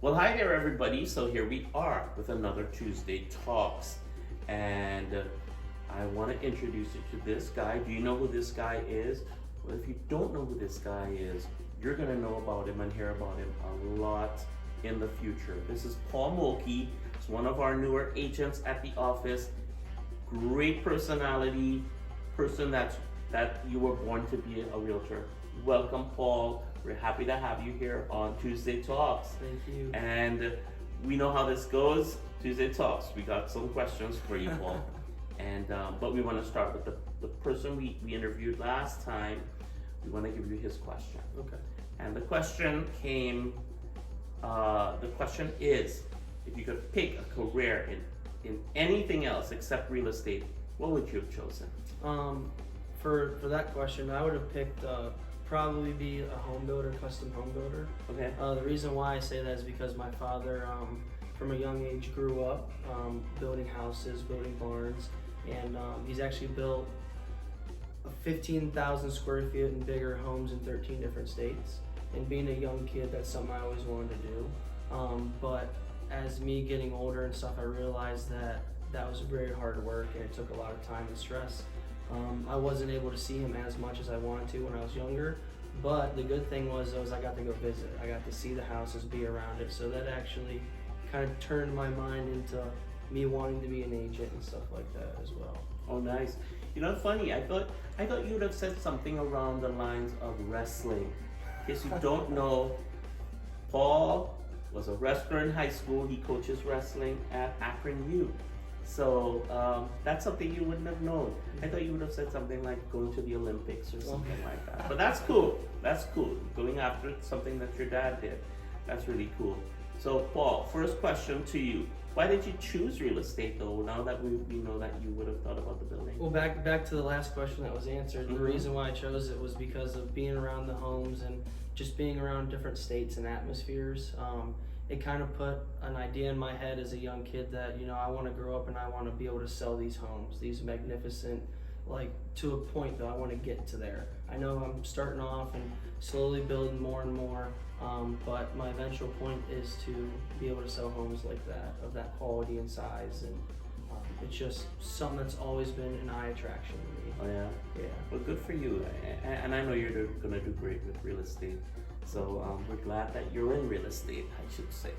Well, hi there, everybody. So here we are with another Tuesday Talks, and I want to introduce you to this guy. Do you know who this guy is? Well, if you don't know who this guy is, you're going to know about him and hear about him a lot in the future. This is Paul Molke. He's one of our newer agents at the office. Great personality, person that you were born to be a realtor. Welcome, Paul. We're happy to have you here on Tuesday Talks. Thank you. And we know how this goes. Tuesday Talks. We got some questions for you, Paul. And but we want to start with the person we interviewed last time. We want to give you his question. Okay. And the question came. The question is, if you could pick a career in anything else except real estate, what would you have chosen? For that question, I would have picked probably be a home builder, custom home builder. Okay. The reason why I say that is because my father, from a young age, grew up building houses, building barns, and he's actually built 15,000 square feet and bigger homes in 13 different states. And being a young kid, that's something I always wanted to do. But as me getting older and stuff, I realized that was very hard work and it took a lot of time and stress. I wasn't able to see him as much as I wanted to when I was younger, but the good thing was I got to go visit. I got to see the houses, be around it, so that actually kind of turned my mind into me wanting to be an agent and stuff like that as well. Oh, nice. You know, funny. I thought you would have said something around the lines of wrestling. In case you don't know, Paul was a wrestler in high school. He coaches wrestling at Akron U. So that's something you wouldn't have known. I thought you would have said something like going to the Olympics or something like that. But that's cool. That's cool. Going after something that your dad did. That's really cool. So Paul, first question to you. Why did you choose real estate though, now that we know that you would have thought about the building? Well, back to the last question that was answered. The reason why I chose it was because of being around the homes and just being around different states and atmospheres. It kind of put an idea in my head as a young kid that, I want to grow up and I want to be able to sell these homes, these magnificent, like to a point though, I want to get to there. I know I'm starting off and slowly building more and more, but my eventual point is to be able to sell homes like that, of that quality and size, and it's just something that's always been an eye attraction to me. Oh yeah? Yeah. Well, good for you. And I know you're going to do great with real estate. So we're glad that you're in real estate, I should say.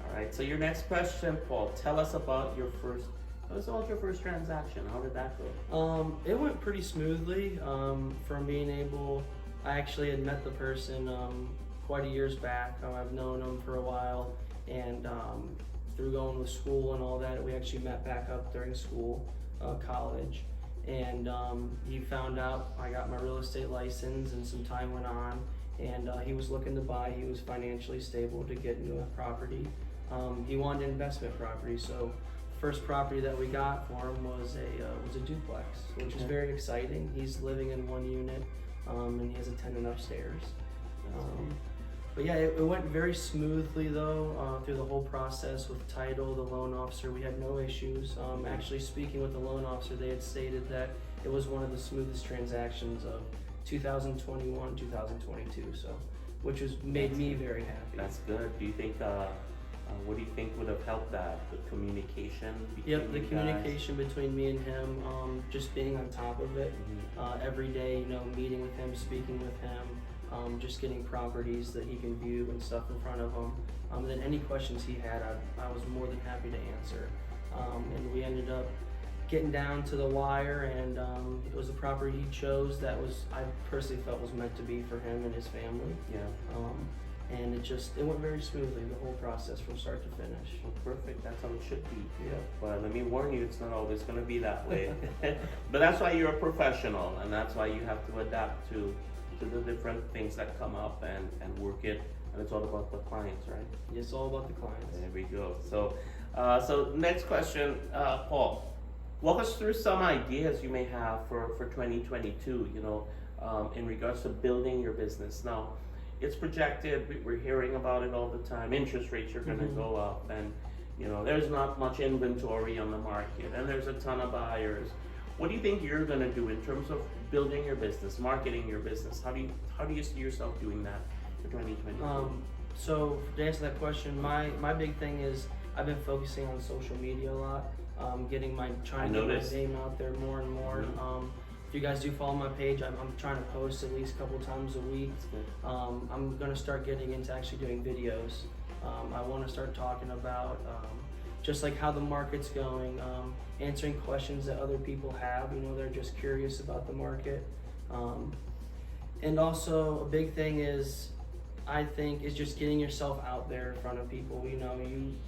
All right, so your next question, Paul, tell us about your first transaction. How did that go? It went pretty smoothly. From being able, I actually had met the person quite a years back. I've known him for a while, and through going to school and all that, we actually met back up during school, college. And he found out I got my real estate license, and some time went on. And he was looking to buy. He was financially stable to get into a property. He wanted an investment property, so first property that we got for him was a duplex, which is very exciting. He's living in one unit, and he has a tenant upstairs. But yeah, it went very smoothly though, through the whole process with title, the loan officer. We had no issues. Actually, speaking with the loan officer, they had stated that it was one of the smoothest transactions of 2021, 2022, so which made me very happy. That's good. Do you think what do you think would have helped that? The communication between Yep, the communication between me and him, just being on top of it, every day, meeting with him, speaking with him, just getting properties that he can view and stuff in front of him. Then any questions he had, I was more than happy to answer. And we ended up getting down to the wire, and it was a property he chose that I personally felt was meant to be for him and his family. Yeah. And it went very smoothly, the whole process from start to finish. Well, perfect. That's how it should be. Yeah. But let me warn you, it's not always going to be that way. But that's why you're a professional, and that's why you have to adapt to the different things that come up and work it. And it's all about the clients, right? It's all about the clients. There we go. So next question, Paul. Walk us through some ideas you may have for 2022, in regards to building your business. Now, it's projected, we're hearing about it all the time, interest rates are gonna go up, and there's not much inventory on the market, and there's a ton of buyers. What do you think you're gonna do in terms of building your business, marketing your business? How do you see yourself doing that for 2022? So to answer that question, my big thing is I've been focusing on social media a lot, trying to get my name out there more and more. Mhm. If you guys do follow my page, I'm trying to post at least a couple times a week. That's good. I'm gonna start getting into actually doing videos. I want to start talking about just like how the market's going, answering questions that other people have. You know, they're just curious about the market. And also a big thing is, I think, is just getting yourself out there in front of people. You know,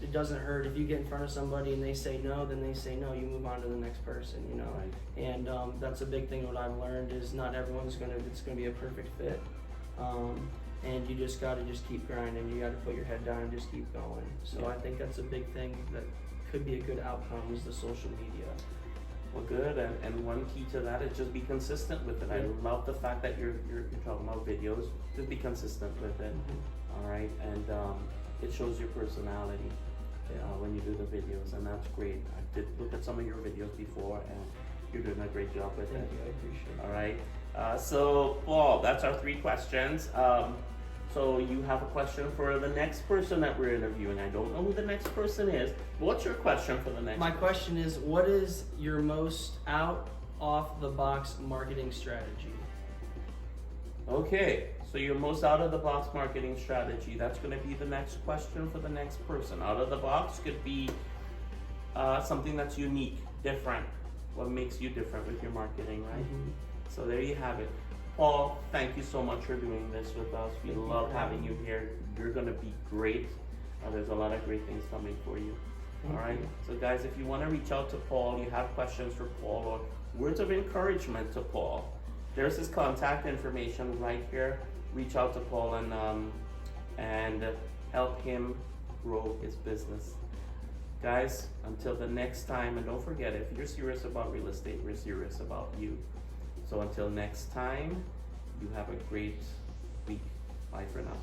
it doesn't hurt if you get in front of somebody and they say no, then they say no. You move on to the next person. You know, Right. and that's a big thing. What I've learned is not everyone's it's gonna be a perfect fit. And you just gotta keep grinding. You gotta put your head down and just keep going. So Yeah. I think that's a big thing that could be a good outcome is the social media. Well, good, and one key to that is just be consistent with it. I Yeah. love the fact that you're talking about videos. Just be consistent with it, all right? And it shows your personality when you do the videos, and that's great. I did look at some of your videos before, and you're doing a great job with Thank it. you, I appreciate it. All right. So, Paul, that's our 3 questions. So you have a question for the next person that we're interviewing. I don't know who the next person is. But what's your question for the next My person? question is, what is your most off the box marketing strategy? Okay, so your most out of the box marketing strategy. That's going to be the next question for the next person. Out of the box could be something that's unique, different. What makes you different with your marketing, right? So there you have it. Paul, thank you so much for doing this with us. We Thank you love for having having you here. You're going to be great. There's a lot of great things coming for you. Thank All right. you. So guys, if you want to reach out to Paul, you have questions for Paul or words of encouragement to Paul, there's his contact information right here. Reach out to Paul and help him grow his business. Guys, until the next time, and don't forget, if you're serious about real estate, we're serious about you. So until next time, you have a great week. Bye for now.